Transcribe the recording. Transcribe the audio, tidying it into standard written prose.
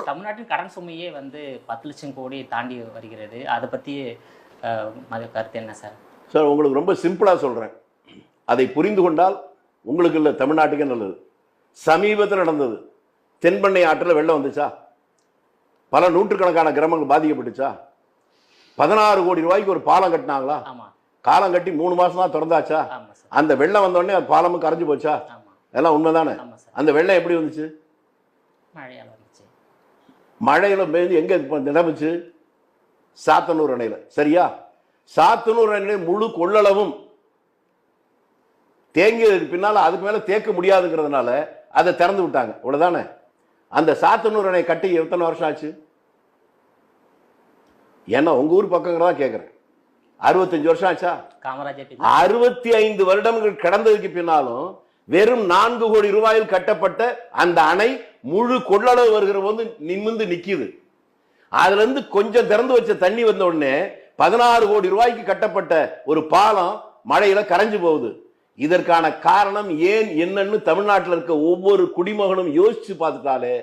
தமிழ்நாட்டின் கடன் சுமையே வந்து 10 லட்சம் கோடி தாண்டி வருகிறது. அதை பற்றி கருத்து என்ன சார்? சார் உங்களுக்கு ரொம்ப சிம்பிளாக சொல்கிறேன். அதை புரிந்து கொண்டால் உங்களுக்கு இல்லை, தமிழ்நாட்டுக்கே நல்லது. சமீபத்தில் நடந்தது, தென்பெண்ணை ஆற்றில் வெள்ளம் வந்துச்சா? பல நூற்றுக்கணக்கான கிராமங்கள் பாதிக்கப்பட்டுச்சா? 16 கோடி ரூபாய்க்கு ஒரு பாலம் கட்டினாங்களா? காலம் கட்டி 3 மாசம் தான் திறந்தாச்சா? அந்த வெள்ளம் வந்தோடனே அது பாலமும் கரைஞ்சு போச்சா? எல்லாம் உண்மைதானே? அந்த வெள்ளம் எப்படி வந்துச்சு? மழையில பெய்து. எங்க நிரம்பிச்சு? சாத்தனூர் அணையில. சரியா? சாத்தனூர் அணை முழு கொள்ளளவும் தேங்கியதுக்கு பின்னால அதுக்கு மேல தேக்க முடியாதுங்கிறதுனால அதை திறந்து விட்டாங்க. அவ்வளவுதானே? அந்த சாத்தனூர் அணை கட்டி எத்தனை வருஷம் ஆச்சு? ஏன்னா உங்க ஊர் பக்கங்கிறதா கேட்கிறேன். 65 வருஷம் ஆச்சா? 65 வருடங்கள் கடந்ததுக்கு பின்னாலும் வெறும் 4 கோடி ரூபாயில் கட்டப்பட்ட அந்த அணை முழு கொள்ளளவு வருகிற போது நிமிர்ந்து நிக்குது. அதுல இருந்து கொஞ்சம் திறந்து வச்ச தண்ணி வந்த உடனே 16 கோடி ரூபாய்க்கு கட்டப்பட்ட ஒரு பாலம் மழையில கரைஞ்சு போகுது. இதற்கான காரணம் ஏன் என்னன்னு தமிழ்நாட்டில் இருக்க ஒவ்வொரு குடிமகனும் யோசிச்சு பார்த்துட்டாலே